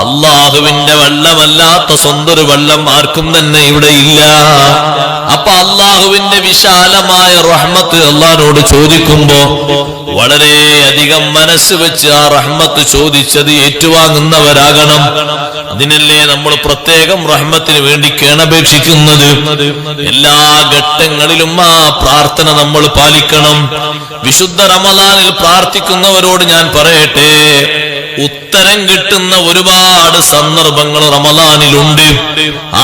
അള്ളാഹുവിന്റെ വെള്ളമല്ലാത്ത സ്വന്തം വെള്ളം ആർക്കും തന്നെ ഇവിടെ ഇല്ല. അപ്പൊ അള്ളാഹുവിന്റെ വിശാലമായ റഹ്മത്ത് അള്ളാഹിനോട് ചോദിക്കുമ്പോ വളരെയധികം മനസ്സ് വെച്ച് ആ റഹ്മത്ത് ചോദിച്ചത് ഏറ്റുവാങ്ങുന്നവരാകണം. അതിനല്ലേ നമ്മൾ പ്രത്യേകം റഹ്മത്തിന് വേണ്ടി കേണപേക്ഷിക്കുന്നത്. എല്ലാ ഘട്ടങ്ങളിലും ആ പ്രാർത്ഥന നമ്മൾ പാലിക്കണം. വിശുദ്ധ റമളാനിൽ പ്രാർത്ഥിക്കുന്നവരോട് ഞാൻ പറയട്ടെ, ഉത്തരം കിട്ടുന്ന ഒരുപാട് സന്ദർഭങ്ങൾ റമളാനിലുണ്ട്.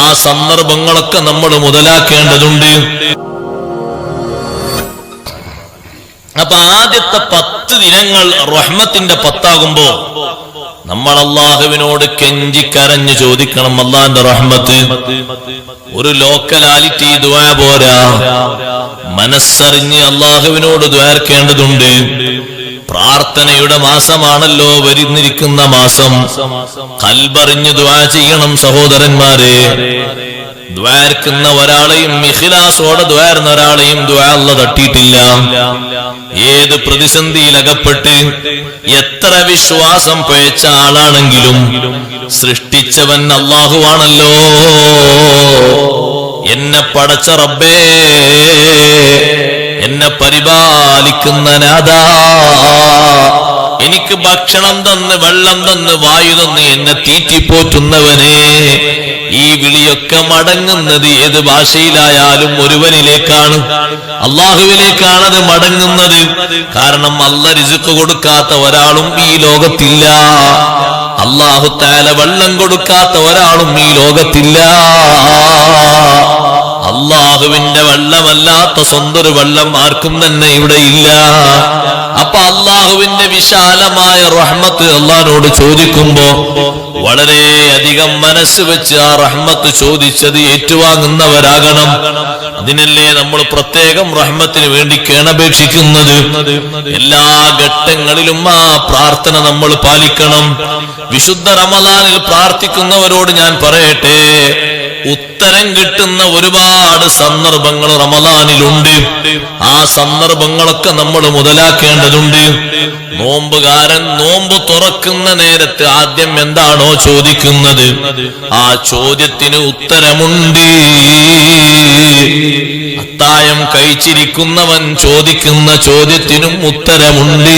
ആ സന്ദർഭങ്ങളൊക്കെ നമ്മൾ മുതലാക്കേണ്ടതുണ്ട്. അപ്പൊ ആദ്യത്തെ 10 ദിനങ്ങൾ റഹ്മത്തിന്റെ 10 നമ്മൾ അള്ളാഹുവിനോട് കെഞ്ചിക്കരഞ്ഞ് ചോദിക്കണം അള്ളാന്റെ റഹ്മത്ത്. ഒരു ലോക്കലാലിറ്റി ദുആ പോരാ, മനസ്സറിഞ്ഞ് അള്ളാഹുവിനോട് ദ്വാർക്കേണ്ടതുണ്ട്. പ്രാർത്ഥനയുടെ മാസമാണല്ലോ വരുന്നിരിക്കുന്ന മാസം. ഖൽബറിഞ്ഞ് ദുആ ചെയ്യണം സഹോദരന്മാരെ. ദ്വാർക്കുന്ന ഒരാളെയും ഇഖ്ലാസോടെ ദ്വാർന്ന ഒരാളെയും ദുആ അല്ലാഹു തട്ടിയിട്ടില്ല. ഏത് പ്രതിസന്ധിയിൽ അകപ്പെട്ട് എത്ര വിശ്വാസം പഴച്ച ആളാണെങ്കിലും സൃഷ്ടിച്ചവൻ അല്ലാഹുവാണല്ലോ. എന്നെ പടച്ച റബ്ബേ, എന്നെ പരിപാലിക്കുന്ന നാഥാ, എനിക്ക് ഭക്ഷണം തന്ന് വെള്ളം തന്ന് വായു തന്ന് എന്നെ തീറ്റിപ്പോറ്റുന്നവനെ, ഈ വിളിയൊക്കെ മടങ്ങുന്നത് ഏത് ഭാഷയിലായാലും ഒരുവനിലേക്കാണ്, അള്ളാഹുവിലേക്കാണ് അത് മടങ്ങുന്നത്. കാരണം അല്ലാഹ് റിസ്ക് കൊടുക്കാത്ത ഒരാളും ഈ ലോകത്തില്ല. അല്ലാഹു തആല വെള്ളം കൊടുക്കാത്ത ഒരാളും ഈ ലോകത്തില്ല. അള്ളാഹുവിന്റെ വെള്ളമല്ലാത്ത സ്വന്തം വെള്ളം ആർക്കും തന്നെ ഇവിടെ ഇല്ല. അപ്പൊ അള്ളാഹുവിന്റെ വിശാലമായ റഹ്മത്ത് അള്ളാഹിനോട് ചോദിക്കുമ്പോ വളരെയധികം മനസ്സ് വെച്ച് ആ റഹ്മത്ത് ചോദിച്ചത് ഏറ്റുവാങ്ങുന്നവരാകണം. അതിനല്ലേ നമ്മൾ പ്രത്യേകം റഹ്മത്തിന് വേണ്ടി കേണപേക്ഷിക്കുന്നത്. എല്ലാ ഘട്ടങ്ങളിലും ആ പ്രാർത്ഥന നമ്മൾ പാലിക്കണം. വിശുദ്ധ റമളാനിൽ പ്രാർത്ഥിക്കുന്നവരോട് ഞാൻ പറയട്ടെ, ഉത്തരം കിട്ടുന്ന ഒരുപാട് സന്ദർഭങ്ങൾ റമളാനിലുണ്ട്. ആ സന്ദർഭങ്ങളൊക്കെ നമ്മൾ മുതലാക്കേണ്ടതുണ്ട്. നോമ്പുകാരൻ നോമ്പ് തുറക്കുന്ന നേരത്ത് ആദ്യം എന്താണോ ചോദിക്കുന്നത്, ആ ചോദ്യത്തിന് ഉത്തരമുണ്ട്. അത്തായം കഴിച്ചിരിക്കുന്നവൻ ചോദിക്കുന്ന ചോദ്യത്തിനും ഉത്തരമുണ്ട്.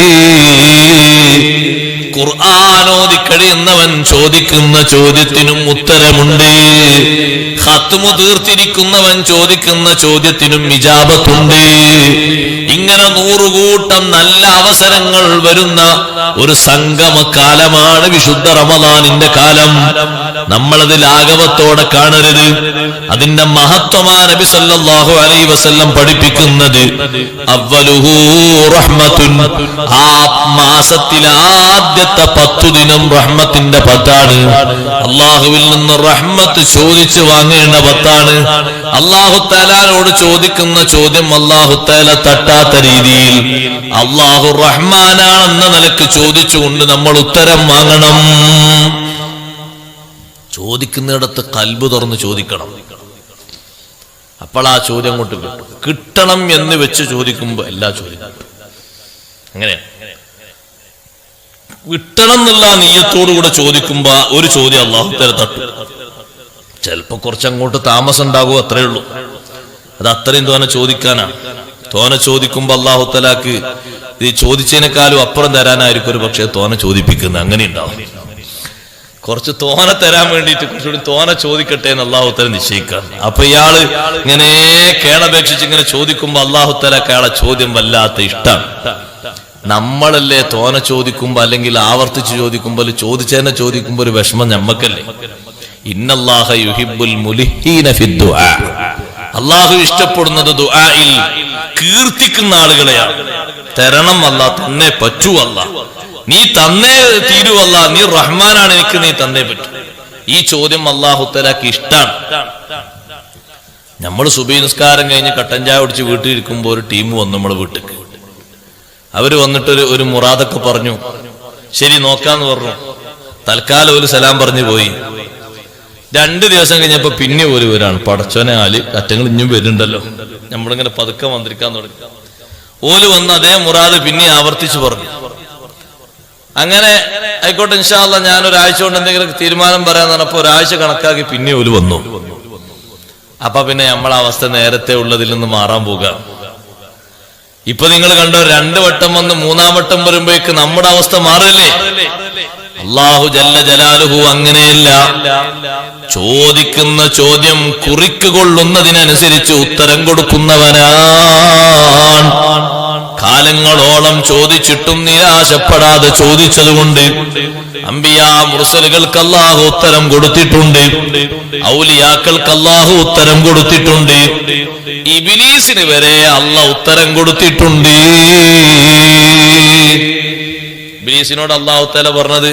ഖുർആൻ ഓതി കഴിയുന്നവൻ ചോദിക്കുന്ന ചോദ്യത്തിനും ഉത്തരമുണ്ട്. ഖത്മു തീർത്തിരിക്കുന്നവൻ ചോദിക്കുന്ന ചോദ്യത്തിനും ഇജാബത്തുണ്ട്. ഇങ്ങനെ 100 കൂട്ടം നല്ല അവസരങ്ങൾ വരുന്ന ഒരു സംഗമകാലമാണ് വിശുദ്ധ റമളാനിന്റെ കാലം. നമ്മളത് ലാഘവത്തോടെ കാണരുത്. അതിന്റെ മഹത്വമാ നബി സല്ലല്ലാഹു അലൈഹി വസല്ലം പഠിപ്പിക്കുന്നത്. അവ്വലുഹു റഹ്മത്തുൻ, ആ മാസത്തിലെ ആദ്യത്തെ 10 ദിനം റഹ്മത്തിന്റെ 10 അള്ളാഹുവിൽ നിന്ന് റഹ്മത്ത് ചോദിച്ചു വാങ്ങേണ്ട 10. അല്ലാഹു തആലയോട് ചോദിക്കുന്ന ചോദ്യം അല്ലാഹു തആല തട്ടാത്ത രീതിയിൽ അല്ലാഹു റഹ്മാനാണെന്ന നിലക്ക് ചോദിച്ചുകൊണ്ട് നമ്മൾ ഉത്തരം വാങ്ങണം. ചോദിക്കുന്നിടത്ത് കൽബ് തുറന്ന് ചോദിക്കണം. അപ്പോൾ ആ ചോദ്യം കൊണ്ട് കിട്ടണം എന്ന് വെച്ച് ചോദിക്കുമ്പോ എല്ലാ ചോദ്യം അങ്ങനെയാണ്. കിട്ടണം എന്നുള്ള നീയത്തോടുകൂടെ ചോദിക്കുമ്പോ ഒരു ചോദ്യം അല്ലാഹു തആല തട്ടും. ചിലപ്പോ കുറച്ചങ്ങോട്ട് താമസം ഉണ്ടാകും, അത്രേ ഉള്ളൂ. അത് അത്രയും തോനെ ചോദിക്കാനാണ്. തോനെ ചോദിക്കുമ്പോ അല്ലാഹു തആലക്ക് ഈ ചോദിച്ചതിനേക്കാളും അപ്പുറം തരാനായിരിക്കും ഒരു പക്ഷേ തോനെ ചോദിപ്പിക്കുന്നത്. അങ്ങനെ ഉണ്ടാവും. കുറച്ച് തോനെ തരാൻ വേണ്ടിയിട്ട് കുറച്ചുകൂടി തോനെ ചോദിക്കട്ടെ എന്ന് അല്ലാഹു തആല നിശ്ചയിക്കാം. അപ്പൊ ഇയാള് ഇങ്ങനെ കേണപേക്ഷിച്ച് ഇങ്ങനെ ചോദിക്കുമ്പോ അല്ലാഹു തആലക്ക് അയാളെ ചോദ്യം വല്ലാത്ത ഇഷ്ടമാണ്. നമ്മളല്ലേ തോനെ ചോദിക്കുമ്പോ അല്ലെങ്കിൽ ആവർത്തിച്ച് ചോദിക്കുമ്പോൾ ചോദിച്ചതിനെ ചോദിക്കുമ്പോ ഒരു വിഷമം ഞമ്മക്കല്ലേ. ഇന്നല്ലാഹ യുഹിബ്ബുൽ മുലിഹീന ഫിദ്ദുആ, അല്ലാഹു ഇഷ്ടപ്പെടുന്നത് ദുആയിൽ കീർത്തിക്കുന്ന ആളുകളെയാണ്. തരണം അല്ലാ, തന്നെ പറ്റൂ അല്ലാ, നീ തന്നേ തീരുവല്ല, നീ റഹ്മാനാണ്, എനിക്ക് നീ തന്നേ പറ്റൂ. ഈ ചോദ്യം അല്ലാഹു തആലക്ക് ഇഷ്ടാണ്. നമ്മൾ സുബഹി നിസ്കാരം കഴിഞ്ഞ് കട്ടൻ ചായ കുടിച്ച് വീട്ടിലിരിക്കുമ്പോ ഒരു ടീം വന്നു നമ്മളെ വീട്ടിലേക്ക്. അവര് വന്നിട്ട് ഒരു മുറാദൊക്കെ പറഞ്ഞു. ശരി നോക്കാന്ന് പറഞ്ഞു. തൽക്കാലം ഒരു സലാം പറഞ്ഞു പോയി. 2 ദിവസം കഴിഞ്ഞപ്പോ പിന്നെ ഒരു വരാണ്. പടച്ചോനെ ആല് അറ്റങ്ങൾ ഇഞ്ഞും വരുന്നുണ്ടല്ലോ. നമ്മളിങ്ങനെ പതുക്കെ മന്ത്രിക്കാൻ തുടങ്ങി. ഓല് വന്ന് അതേ മുറാദ് പിന്നെ ആവർത്തിച്ചു പറഞ്ഞു. അങ്ങനെ ആയിക്കോട്ടെ ഇൻഷാ അല്ലാഹ് ഞാൻ ഒരാഴ്ച കൊണ്ട് എന്തെങ്കിലും തീരുമാനം പറയാന്ന് പറഞ്ഞപ്പോ ഒരാഴ്ച കണക്കാക്കി പിന്നെ ഓല് വന്നു. അപ്പൊ പിന്നെ നമ്മളെ അവസ്ഥ നേരത്തെ ഉള്ളതിൽ നിന്ന് മാറാൻ പോകുക. ഇപ്പൊ നിങ്ങൾ കണ്ടോ, 2 വട്ടം വന്ന് 3-ാം വട്ടം വരുമ്പോഴേക്ക് നമ്മുടെ അവസ്ഥ മാറില്ലേ? അല്ലാഹു ജല്ല ജലാലുഹു അങ്ങനെയല്ല. ചോദിക്കുന്ന ചോദ്യം കുറിക്കുകൊള്ളുന്നതിനനുസരിച്ച് ഉത്തരം കൊടുക്കുന്നവനാണ്. കാലങ്ങളോളം ചോദിച്ചിട്ടും നിരാശപ്പെടാതെ ചോദിച്ചതുകൊണ്ട് അമ്പിയാ മുർസലുകൾക്ക് അല്ലാഹു ഉത്തരം കൊടുത്തിട്ടുണ്ട്, ഔലിയാക്കൾക്ക് അല്ലാഹു ഉത്തരം കൊടുത്തിട്ടുണ്ട്, ഇബ്ലീസിന് വരെ അല്ലാഹു ഉത്തരം കൊടുത്തിട്ടുണ്ട്. ഇബ്ലീസിനോട് അല്ലാഹു തആല പറഞ്ഞത്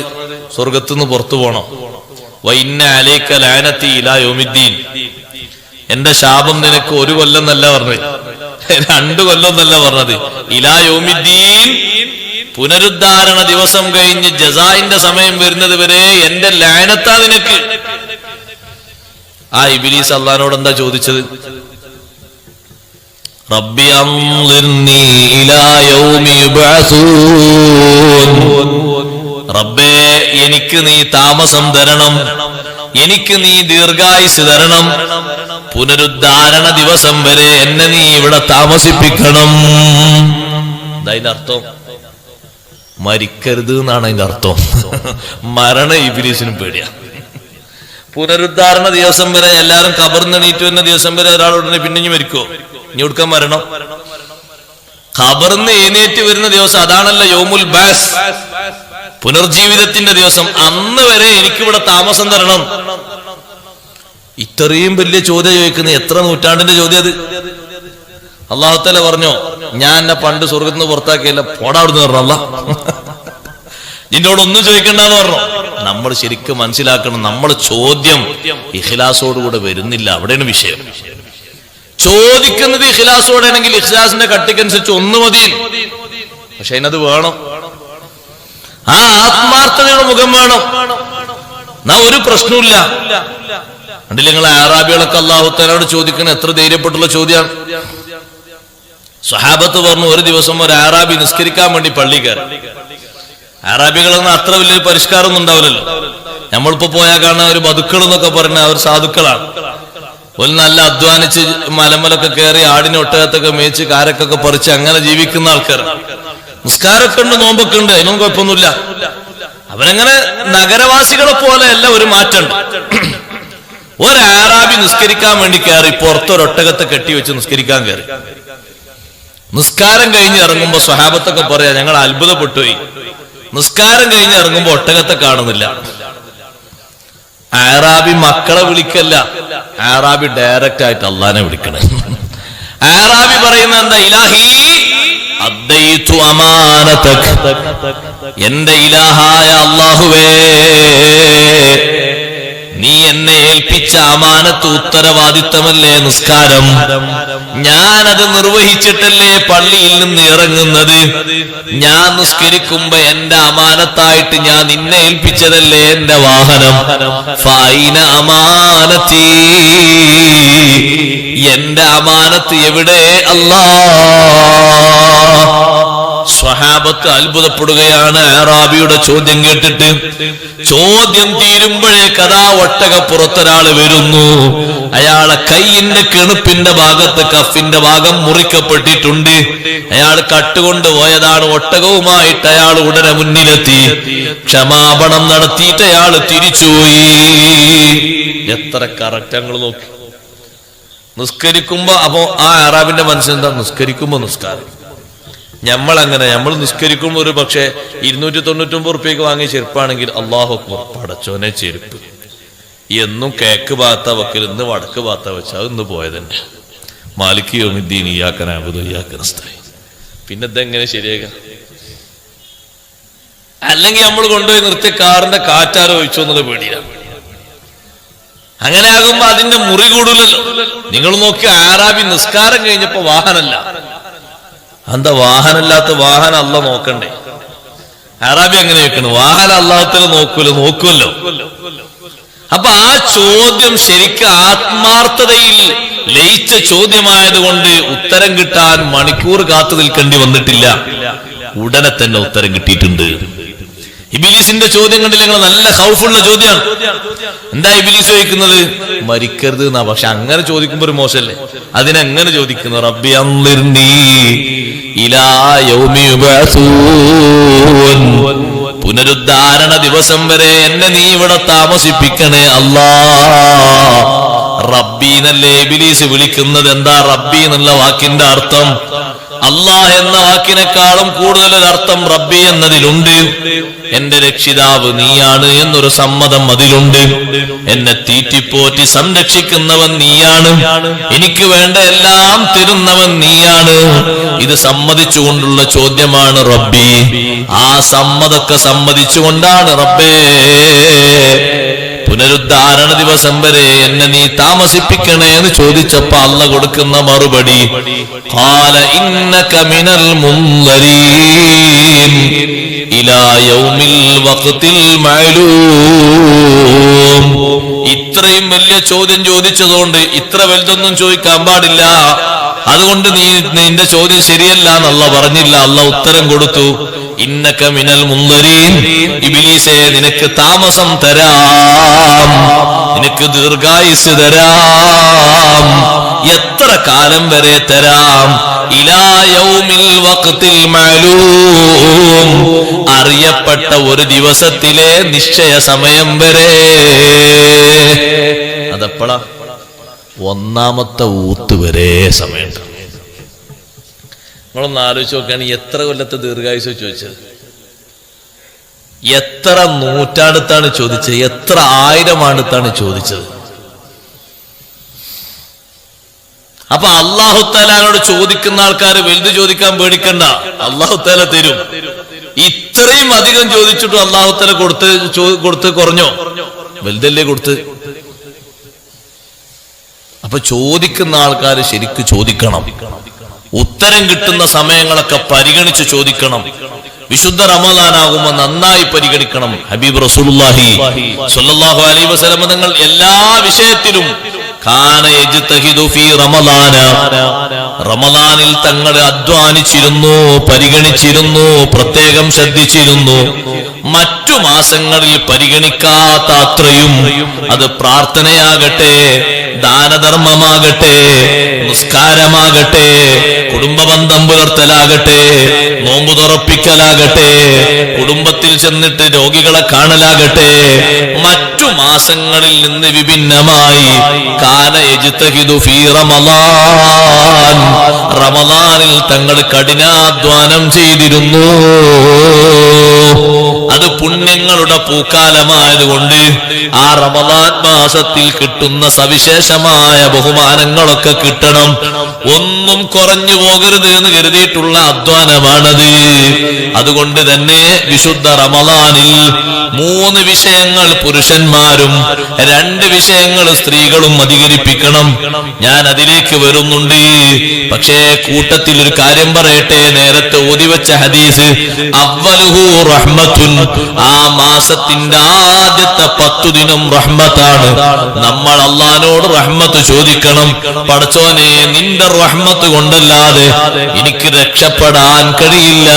സ്വർഗ്ഗത്തുനിന്ന് പുറത്തു പോണം. വഇന്ന അലൈക ലഅനതി ഇലാ യൗമിദ്ദീൻ, എന്റെ ശാപം നിനക്ക് 1 കൊല്ലം എന്നല്ല പറഞ്ഞത്, 2 കൊല്ലം എന്നല്ല പറഞ്ഞത്, ഇലാ യൗമിദ്ദീൻ, പുനരുദ്ധാരണ ദിവസം കഴിഞ്ഞ് ജസാഇന്റെ സമയം വരുന്നത് വരെ എന്റെ ലഅനത്താ നിനക്ക്. ആ ഇബ്ലീസ് അല്ലാഹുവോട് എന്താ ചോദിച്ചത്? റബ്ബി അൻളിർനി ഇലാ യൗമി യുബ്അസൂൻ, റബ്ബേ എനിക്ക് നീ താമസം തരണം, എനിക്ക് നീ ദീർഘായുസ് തരണം, പുനരുദ്ധാരണ ദിവസം വരെ എന്നെ നീ ഇവിടെ താമസിപ്പിക്കണം. അതിന്റെ അർത്ഥം മരിക്കരുത് എന്നാണ് അതിന്റെ അർത്ഥം. മരണ ഇബ്ലീസിനും പേടിയാ. പുനരുദ്ധാരണ ദിവസം വരെ എല്ലാരും ഖബറിന്ന് എണീറ്റ് വരുന്ന ദിവസം വരെ ഒരാളുടനെ പിന്നെ മരിക്കോ? ഇനി കൊടുക്കാൻ മരണം? ഖബറിന്ന് എഴുന്നേറ്റ് വരുന്ന ദിവസം അതാണല്ലോ യൗമുൽ ബാസ്, പുനർജീവിതത്തിന്റെ ദിവസം. അന്ന് വരെ എനിക്കിവിടെ താമസം തരണം. ഇത്രയും വലിയ ചോദ്യം ചോദിക്കുന്നത് എത്ര നൂറ്റാണ്ടിന്റെ ചോദ്യം അത്? അല്ലാഹു തആല പറഞ്ഞോ, ഞാൻ എന്നെ പണ്ട് സ്വർഗ്ഗത്തിൽ നിന്ന് പുറത്താക്കിയല്ല, പോടാ അവിടുന്ന് പറഞ്ഞു. അല്ലാഹ് നിന്നോടൊന്നും ചോദിക്കണ്ടെന്ന് പറഞ്ഞു. നമ്മൾ ശരിക്കും മനസ്സിലാക്കണം, നമ്മൾ ചോദ്യം ഇഖ്ലാസോടുകൂടെ വരുന്നില്ല, അവിടെയാണ് വിഷയം. ചോദിക്കുന്നത് ഇഖ്ലാസോടെ ആണെങ്കിൽ ഇഖ്ലാസിന്റെ കട്ടിക്കനുസരിച്ച് 1 മതി. പക്ഷെ അതിനത് വേണം, ആ ആത്മാർത്ഥതയുടെ മുഖം വേണം. ഒരു പ്രശ്നമില്ല. കണ്ടില്ല നിങ്ങൾ അറാബികളൊക്കെ അല്ലാഹു തആലയോട് ചോദിക്കണ എത്ര ധൈര്യപ്പെട്ടുള്ള ചോദ്യമാണ്. സ്വഹാബത്ത് പറഞ്ഞു, ഒരു ദിവസം ഒരു അറാബി നിസ്കരിക്കാൻ വേണ്ടി പള്ളി കയറി. അറാബികളൊന്നും അത്ര വലിയൊരു പരിഷ്കാരമൊന്നും ഉണ്ടാവില്ലല്ലോ. നമ്മളിപ്പോ പോയാൽ കാണാൻ ഒരു ബതുക്കൾ എന്നൊക്കെ പറഞ്ഞ അവർ സാധുക്കളാണ്. ഒരു നല്ല അധ്വാനിച്ച് മലമലൊക്കെ കയറി ആടിനെ ഒട്ടകത്തൊക്കെ മേച്ച് കാരക്കൊക്കെ പറിച്ച് അങ്ങനെ ജീവിക്കുന്ന ആൾക്കാർ. നിസ്കാരമൊക്കെ ഉണ്ട്, നോമ്പൊക്കെ ഉണ്ട്, അതിനൊന്നും കുഴപ്പമൊന്നുമില്ല. അവരങ്ങനെ നഗരവാസികളെ പോലെ അല്ല, ഒരു മാറ്റമുണ്ട്. ഒരു അറാബി നിസ്കരിക്കാൻ വേണ്ടി കയറി പുറത്തൊരൊട്ടകത്തെ കെട്ടിവെച്ച് നിസ്കരിക്കാൻ കയറി. നിസ്കാരം കഴിഞ്ഞ് ഇറങ്ങുമ്പോ സ്വഹാബത്തൊക്കെ പറയാ, ഞങ്ങൾ അത്ഭുതപ്പെട്ടുപോയി. നിസ്കാരം കഴിഞ്ഞ് ഇറങ്ങുമ്പോ ഒട്ടകത്തെ കാണുന്നില്ല. അറാബി മക്കളെ വിളിക്കല്ല, അറാബി ഡയറക്റ്റ് ആയിട്ട് അള്ളാനെ വിളിക്കണേ. അറാബി പറയുന്ന എന്താ? ഇലാഹി അദ്ദൈതു അമാനതക, എന്റെ ഇലാഹായ അല്ലാഹുവേ, നീ എന്നെ ഏൽപ്പിച്ച അമാനത്ത് ഉത്തരവാദിത്തമല്ലേ നിസ്കാരം, ഞാനത് നിർവഹിച്ചിട്ടല്ലേ പള്ളിയിൽ നിന്ന് ഇറങ്ങുന്നത്. ഞാൻ നിസ്കരിക്കുമ്പോ എന്റെ അമാനത്തായിട്ട് ഞാൻ നിന്നെ ഏൽപ്പിച്ചതല്ലേ എന്റെ വാഹനം. ഫൈന അമാനത്തി, എന്റെ അമാനത്ത് എവിടെ അല്ലാഹ്? സ്വഹാബത്ത് അത്ഭുതപ്പെടുകയാണ് അറാബിയുടെ ചോദ്യം കേട്ടിട്ട്. ചോദ്യം തീരുമ്പോഴേ കഥാ ഒട്ടകപ്പുറത്തൊരാള് വരുന്നു. അയാളെ കൈയിന്റെ കിണുപ്പിന്റെ ഭാഗത്ത് കഫിന്റെ ഭാഗം മുറിക്കപ്പെട്ടിട്ടുണ്ട്. അയാൾ കട്ടുകൊണ്ട് പോയതാണ്. ഒട്ടകവുമായിട്ട് അയാൾ ഉടനെ മുന്നിലെത്തി ക്ഷമാപണം നടത്തിയിട്ട് അയാൾ തിരിച്ചുപോയി. എത്ര കറക്റ്റങ്ങൾ നോക്കി. നിസ്കരിക്കുമ്പോ അപ്പോ ആ അറാബിന്റെ മനസ്സെന്താ? നിസ്കരിക്കുമ്പോ നിസ്കാരം. നമ്മളങ്ങനെ നമ്മൾ നിസ്കരിക്കുമ്പോ ഒരു പക്ഷെ 299 റുപ്യക്ക് വാങ്ങിയ ചെരുപ്പാണെങ്കിൽ അല്ലാഹു അക്ബർ, പടച്ചോനെ ചെരുപ്പ്. എന്നും കേക്ക് ഭാഗത്ത വെക്കൽ, ഇന്ന് വടക്ക് ഭാഗത്ത വെച്ച അത് ഇന്ന് പോയതന്നെ. മാലിക് യൗമിദ്ദീൻ ഇയ്യാക നഅ്ബുദു വഇയ്യാക നസ്തഈൻ. പിന്നെ ഇതെങ്ങനെ ശരിയാകാം? അല്ലെങ്കിൽ നമ്മൾ കൊണ്ടുപോയി നിർത്തിയ കാറിന്റെ കാറ്റാരോ ഒഴിച്ചോ എന്നുള്ള പേടിയാണ്. അങ്ങനെ ആകുമ്പോ അതിന്റെ മുറി കൂടൂലല്ലോ. നിങ്ങൾ നോക്കി, ആറാബി നിസ്കാരം കഴിഞ്ഞപ്പോ വാഹനമല്ല. എന്താ വാഹനമില്ലാത്ത? വാഹനം അല്ല നോക്കണ്ടേ? അറാബി അങ്ങനെ വെക്കണം. വാഹനം അല്ലാത്തത് നോക്കുമല്ലോ. അപ്പൊ ആ ചോദ്യം ശരിക്കും ആത്മാർത്ഥതയിൽ ലയിച്ച ചോദ്യമായതുകൊണ്ട് ഉത്തരം കിട്ടാൻ മണിക്കൂർ കാത്തു നിൽക്കേണ്ടി വന്നിട്ടില്ല. ഉടനെ തന്നെ ഉത്തരം കിട്ടിയിട്ടുണ്ട്. ഇബ്ലീസിന്റെ ചോദ്യം കണ്ടില്ല നിങ്ങൾ? നല്ല ഖൗഫുള്ള ചോദ്യമാണ്. എന്താ ഇബ്ലീസ് ചോദിക്കുന്നത്? മരിക്കരുത് എന്നാ. പക്ഷെ അങ്ങനെ ചോദിക്കുമ്പോ ഒരു മോശമല്ലേ? അതിനെങ്ങനെ ചോദിക്കുന്നു? റബ്ബി അൻളിർനി ഇലാ യൗമി യുബഅസൂൻ, പുനരുദ്ധാരണ ദിവസം വരെ എന്നെ നീ ഇവിടെ താമസിപ്പിക്കണേ അല്ലാ. റബ്ബി എന്നല്ലേ ഇബ്ലീസ് വിളിക്കുന്നത്? എന്താ റബ്ബി എന്നുള്ള വാക്കിന്റെ അർത്ഥം? അല്ലാഹ് എന്ന വാക്കിനേക്കാളും കൂടുതൽ അർത്ഥം റബ്ബി എന്നതിലുണ്ട്. എന്റെ രക്ഷിതാവ് നീയാണ് എന്നൊരു സമ്മതം അതിലുണ്ട്. എന്നെ തീറ്റിപ്പോറ്റി സംരക്ഷിക്കുന്നവൻ നീയാണ്. എനിക്ക് വേണ്ട എല്ലാം തരുന്നവൻ നീയാണ്. ഇത് സമ്മതിച്ചുകൊണ്ടുള്ള ചോദ്യമാണ് റബ്ബി. ആ സമ്മതൊക്കെ സമ്മതിച്ചുകൊണ്ടാണ് റബ്ബേ പുനരുദ്ധാരണ ദിവസം വരെ എന്നെ നീ താമസിപ്പിക്കണേ എന്ന് ചോദിച്ചപ്പോ അള്ള കൊടുക്കുന്ന മറുപടി ഖാല ഇന്നക മിനൽ മുൻദരീൻ ഇലാ യൗമിൽ വഖ്തിൽ മഅലൂം. ഇത്രയും വലിയ ചോദ്യം ചോദിച്ചതുകൊണ്ട് ഇത്ര വലുതൊന്നും ചോദിക്കാൻ പാടില്ല. അതുകൊണ്ട് നിന്റെ ചോദ്യം ശരിയല്ല എന്നല്ല പറഞ്ഞില്ല. അല്ല ഉത്തരം കൊടുത്തു. ഇന്നക മിനൽ മുൻദരീൻ, ഇബ്ലീസേ നിനക്ക് താമസം തരാം, നിനക്ക് ദീർഘായുസ് തരാം. എത്ര കാലം വരെ തരാം? ഇലാ യൗമിൽ വഖ്തിൽ മഅലൂം, അറിയപ്പെട്ട ഒരു ദിവസത്തിലെ നിശ്ചയ സമയം വരെ. അതെപ്പോഴാ? ഒന്നാമത്തെ ഊത്ത് വരെ സമയം. നമ്മളൊന്ന് ആലോചിച്ച് നോക്കുകയാണെങ്കിൽ എത്ര കൊല്ലത്തെ ദീർഘായുസ് ചോദിച്ചത്? എത്ര നൂറ്റാണ്ടത്താണ് ചോദിച്ചത്? എത്ര ആയിരമാണ്ടത്താണ് ചോദിച്ചത്? അപ്പൊ അല്ലാഹു തആലയോട് ചോദിക്കുന്ന ആൾക്കാർ വലുത് ചോദിക്കാൻ പേടിക്കണ്ട, അല്ലാഹു തആല തരും. ഇത്രയും അധികം ചോദിച്ചിട്ടും അല്ലാഹു തആല കൊടുത്ത് കുറഞ്ഞോ? വലുതല്ലേ കൊടുത്ത്. അപ്പൊ ചോദിക്കുന്ന ആൾക്കാർ ശരിക്കും ചോദിക്കണം. ഉത്തരം കിട്ടുന്ന സമയങ്ങളൊക്കെ പരിഗണിച്ച് ചോദിക്കണം. വിശുദ്ധ റമളാനാകുമ്പോൾ നന്നായി പരിഗണിക്കണം. ഹബീബ് റസൂലുള്ളാഹി സ്വല്ലല്ലാഹു അലൈഹി വസല്ലം തങ്ങൾ എല്ലാ വിഷയത്തിലും കാന യജ്തഹിദു ഫീ റമളാന, റമളാനിൽ തങ്ങൾ അധ്വാനിച്ചിരുന്നു, പരിഗണിച്ചിരുന്നു, പ്രത്യേകം ശ്രദ്ധിച്ചിരുന്നു. മറ്റു മാസങ്ങളിൽ പരിഗണിക്കാത്ത അത്രയും, അത് പ്രാർത്ഥനയാകട്ടെ, ദാനധർമ്മമാകട്ടെ, നിസ്കാരമാകട്ടെ, കുടുംബബന്ധം പുലർത്തലാകട്ടെ, നോമ്പു തുറപ്പിക്കലാകട്ടെ, കുടുംബത്തിൽ ചെന്നിട്ട് രോഗികളെ കാണലാകട്ടെ, മറ്റു മാസങ്ങളിൽ നിന്ന് വിഭിന്നമായി കാന യജ്തഹിദു ഫീ റമളാൻ, റമളാനിൽ തങ്ങൾ കഠിനാധ്വാനം ചെയ്തിരുന്നു. അത് പുണ്യങ്ങളുടെ പൂക്കാലമായതുകൊണ്ട് ആ റമളാൻ മാസത്തിൽ കിട്ടുന്ന സവിശേഷമായ ബഹുമാനങ്ങളൊക്കെ കിട്ടണം. ഒന്നും കുറഞ്ഞു പോകരുത് എന്ന് കരുതിയിട്ടുള്ള അധ്വാനമാണത്. അതുകൊണ്ട് തന്നെ വിശുദ്ധ റമളാനിൽ 3 വിഷയങ്ങൾ പുരുഷന്മാരും 2 വിഷയങ്ങൾ സ്ത്രീകളും അധികരിപ്പിക്കണം. ഞാൻ അതിലേക്ക് വരുന്നുണ്ട്. പക്ഷേ കൂട്ടത്തിൽ ഒരു കാര്യം പറയട്ടെ. നേരത്തെ ഓതിവെച്ച ഹദീസ് അവ്വലുഹു റഹ്മത്തുൻ, ആ മാസത്തിന്റെ ആദ്യത്തെ 10 ദിനം റഹ്മത്താണ്. നമ്മൾ അല്ലാഹുവിനോട് റഹ്മത്ത് ചോദിക്കണം. പടച്ചോനെ, നിന്റെ റഹ്മത്ത് കൊണ്ടല്ലാതെ എനിക്ക് രക്ഷപ്പെടാൻ കഴിയില്ല.